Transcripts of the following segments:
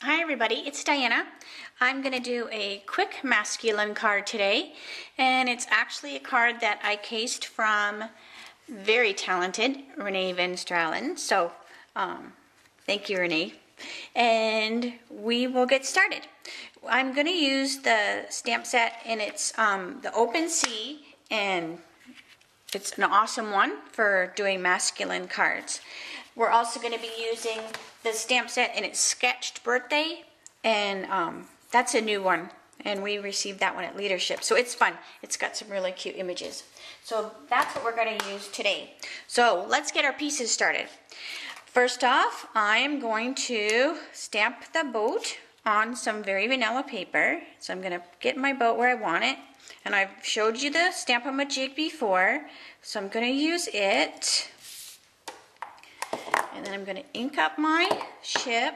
Hi everybody, it's Diana. I'm going to do a quick masculine card today, and it's actually a card that I cased from very talented Renee Van Stralen. So thank you, Renee. And we will get started. I'm going to use the stamp set, and it's the Open Sea, and it's an awesome one for doing masculine cards. We're also going to be using the stamp set, and it's Sketched Birthday, and that's a new one, and we received that one at Leadership, so it's fun. It's got some really cute images. So that's what we're going to use today. So let's get our pieces started. First off, I am going to stamp the boat on some Very Vanilla paper. So I'm going to get my boat where I want it, and I've showed you the Stamp-A-Majig before, so I'm going to use it. And then I'm going to ink up my ship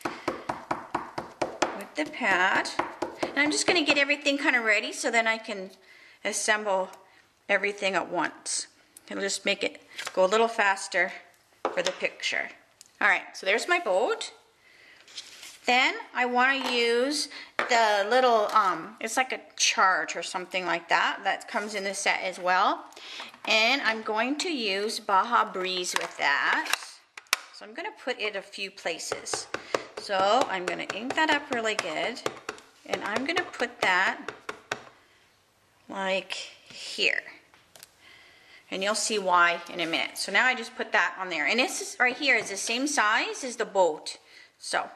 with the pad. And I'm just going to get everything kind of ready so then I can assemble everything at once. It'll just make it go a little faster for the picture. Alright, so there's my boat. Then I want to use the little, it's like a chart or something like that, that comes in the set as well. And I'm going to use Baja Breeze with that. So I'm going to put it a few places. So I'm going to ink that up really good. And I'm going to put that like here. And you'll see why in a minute. So now I just put that on there. And this is, right here is the same size as the boat. So,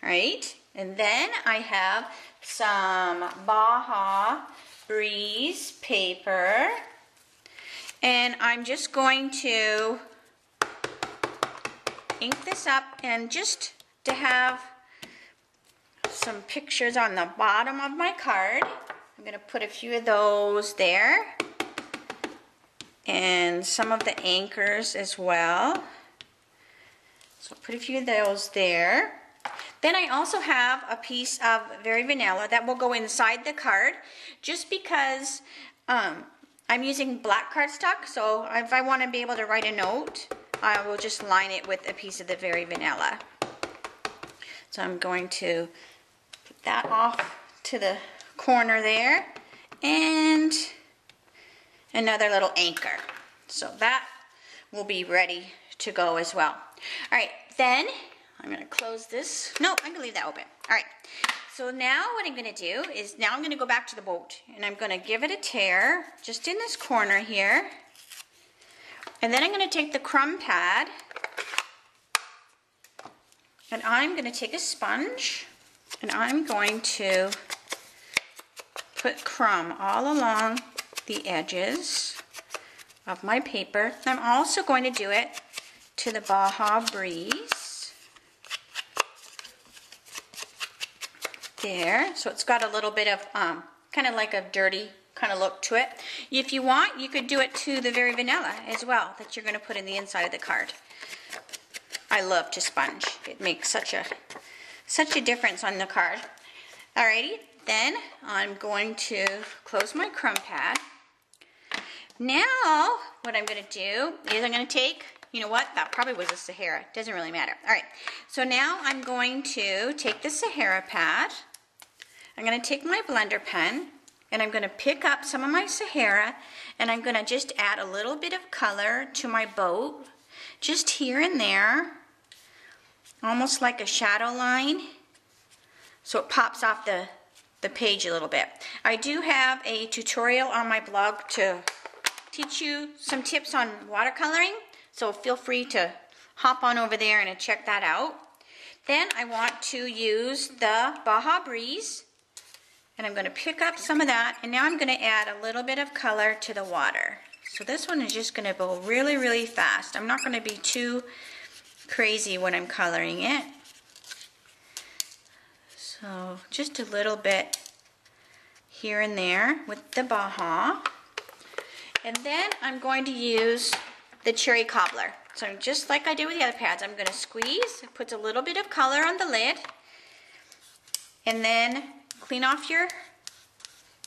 alright. And then I have some Baja Breeze paper. And I'm just going to ink this up, and just to have some pictures on the bottom of my card, I'm going to put a few of those there. And some of the anchors as well. So I'll put a few of those there. Then I also have a piece of Very Vanilla that will go inside the card, just because I'm using black cardstock, so if I want to be able to write a note, I will just line it with a piece of the Very Vanilla. So I'm going to put that off to the corner there, and another little anchor. So that will be ready to go as well. Alright, then I'm going to close this. No, I'm going to leave that open. Alright, so now what I'm going to do is, now I'm going to go back to the boat, and I'm going to give it a tear just in this corner here. And then I'm going to take the crumb pad, and I'm going to take a sponge, and I'm going to put crumb all along the edges of my paper. I'm also going to do it to the Baja Breeze. There, so it's got a little bit of kind of like a dirty kind of look to it. If you want, you could do it to the Very Vanilla as well, that you're going to put in the inside of the card. I love to sponge. It makes such a difference on the card. Alrighty, then I'm going to close my crumb pad. Now, what I'm going to do is I'm going to take, you know what, that probably was a Sahara. Doesn't really matter. Alright, so now I'm going to take the Sahara pad. I'm going to take my blender pen, and I'm going to pick up some of my Sahara, and I'm going to just add a little bit of color to my boat, just here and there, almost like a shadow line, so it pops off the page a little bit. I do have a tutorial on my blog to teach you some tips on watercoloring, so feel free to hop on over there and check that out. Then I want to use the Baja Breeze, and I'm going to pick up some of that, and now I'm going to add a little bit of color to the water. So this one is just going to go really, really fast. I'm not going to be too crazy when I'm coloring it. So just a little bit here and there with the Baja. And then I'm going to use the Cherry Cobbler. So just like I did with the other pads, I'm going to squeeze. It puts a little bit of color on the lid. And then clean off your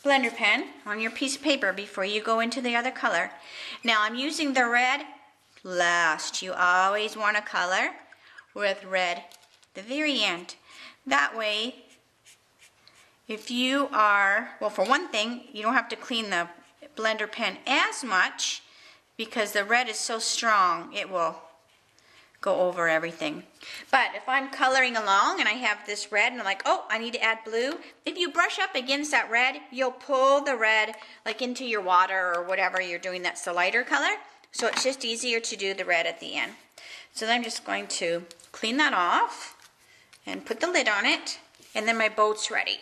blender pen on your piece of paper before you go into the other color. Now I'm using the red last. You always want to color with red the very end. That way, if you are, well, for one thing, you don't have to clean the blender pen as much because the red is so strong, it will go over everything. But if I'm coloring along and I have this red and I'm like, oh, I need to add blue, if you brush up against that red, you'll pull the red like into your water or whatever you're doing that's the lighter color. So it's just easier to do the red at the end. So then I'm just going to clean that off and put the lid on it, and then my boat's ready.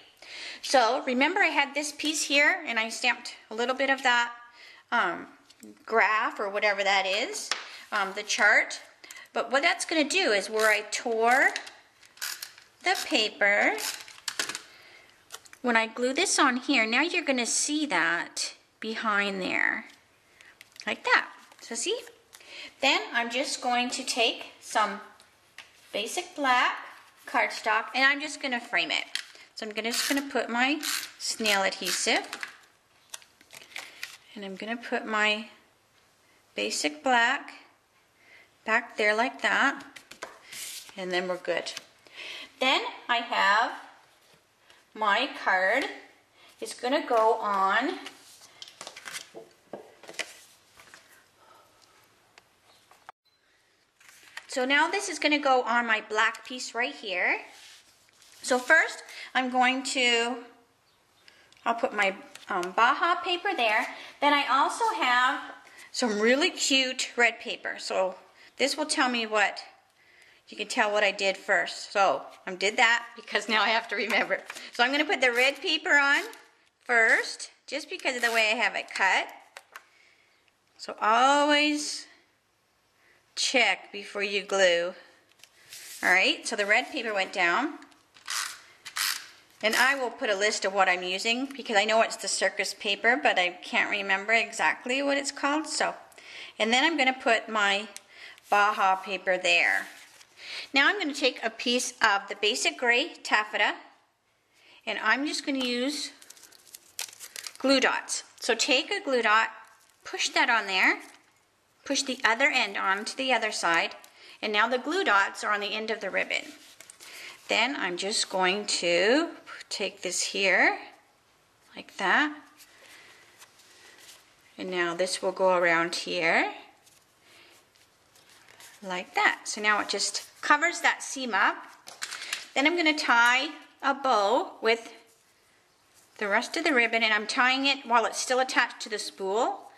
So remember I had this piece here and I stamped a little bit of that graph or whatever that is, the chart. But what that's going to do is where I tore the paper, when I glue this on here, now you're going to see that behind there, like that. So see? Then I'm just going to take some basic black cardstock and I'm just going to frame it. So I'm just going to put my snail adhesive and I'm going to put my basic black back there like that, and then we're good. Then I have my card. It's going to go on so now this is going to go on my black piece right here. So first I'm going to, I'll put my Baja paper there. Then I also have some really cute red paper. So this will tell me what, you can tell what I did first. So I did that because now I have to remember. So I'm going to put the red paper on first, just because of the way I have it cut. So always check before you glue. Alright, so the red paper went down. And I will put a list of what I'm using because I know it's the circus paper, but I can't remember exactly what it's called. So, and then I'm going to put my Baja paper there. Now I'm going to take a piece of the basic gray taffeta and I'm just going to use glue dots. So take a glue dot, push that on there, push the other end onto the other side, and now the glue dots are on the end of the ribbon. Then I'm just going to take this here like that, and now this will go around here like that. So now it just covers that seam up. Then I'm going to tie a bow with the rest of the ribbon, and I'm tying it while it's still attached to the spool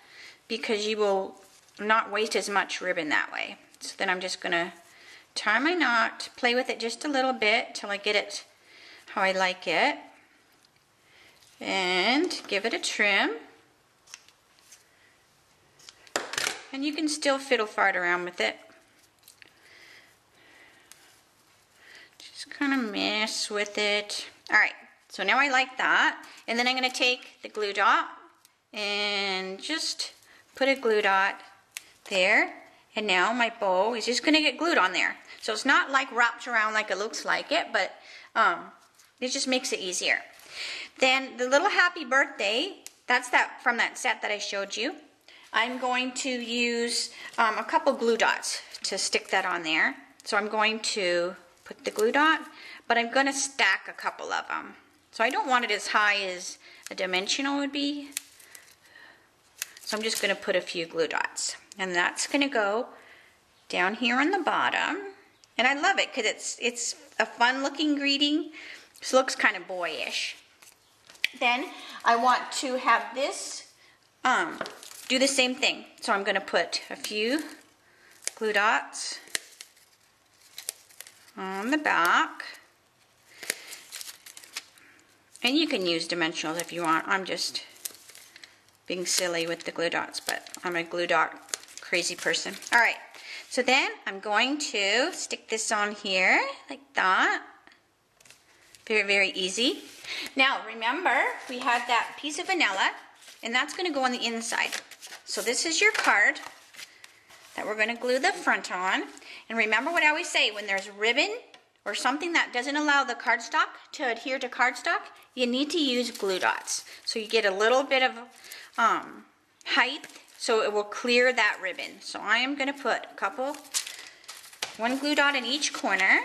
because you will not waste as much ribbon that way. So then I'm just going to tie my knot, play with it just a little bit till I get it how I like it, and give it a trim. And you can still fiddle fart around with it. Just kind of mess with it. Alright, so now I like that. And then I'm going to take the glue dot and just put a glue dot there. And now my bow is just going to get glued on there. So it's not like wrapped around like it looks like it, but it just makes it easier. Then the little happy birthday, that's that from that set that I showed you. I'm going to use a couple glue dots to stick that on there. So I'm going to put the glue dot, but I'm going to stack a couple of them. So I don't want it as high as a dimensional would be. So I'm just going to put a few glue dots. And that's going to go down here on the bottom. And I love it because it's a fun looking greeting. This looks kind of boyish. Then I want to have this do the same thing. So I'm going to put a few glue dots on the back. And you can use dimensionals if you want. I'm just being silly with the glue dots, but I'm a glue dot crazy person. Alright, so then I'm going to stick this on here like that. Very, very easy. Now remember, we had that piece of vanilla, and that's going to go on the inside. So this is your card that we're going to glue the front on. And remember what I always say, when there's ribbon or something that doesn't allow the cardstock to adhere to cardstock, you need to use glue dots. So you get a little bit of height, so it will clear that ribbon. So I am going to put one glue dot in each corner,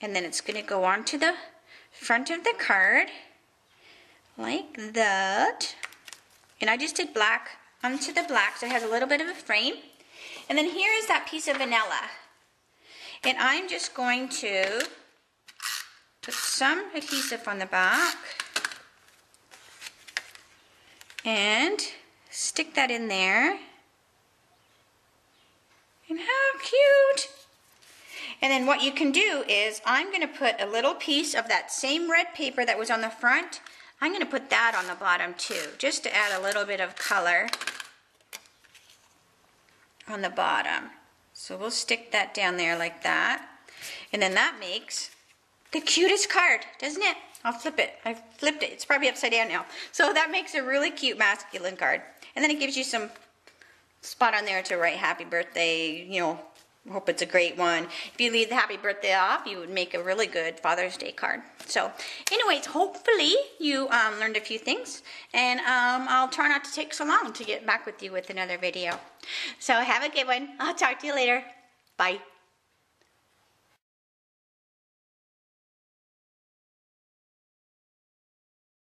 and then it's going to go onto the front of the card like that. And I just did black onto the black, so it has a little bit of a frame. And then here is that piece of vanilla. And I'm just going to put some adhesive on the back and stick that in there. And how cute! And then what you can do is I'm going to put a little piece of that same red paper that was on the front. I'm going to put that on the bottom too, just to add a little bit of color on the bottom. So we'll stick that down there like that. And then that makes the cutest card, doesn't it? I'll flip it. I flipped it. It's probably upside down now. So that makes a really cute masculine card. And then it gives you some spot on there to write happy birthday, you know, hope it's a great one. If you leave the happy birthday off, you would make a really good Father's Day card. So anyways, hopefully you learned a few things, and I'll try not to take so long to get back with you with another video. So have a good one. I'll talk to you later. Bye.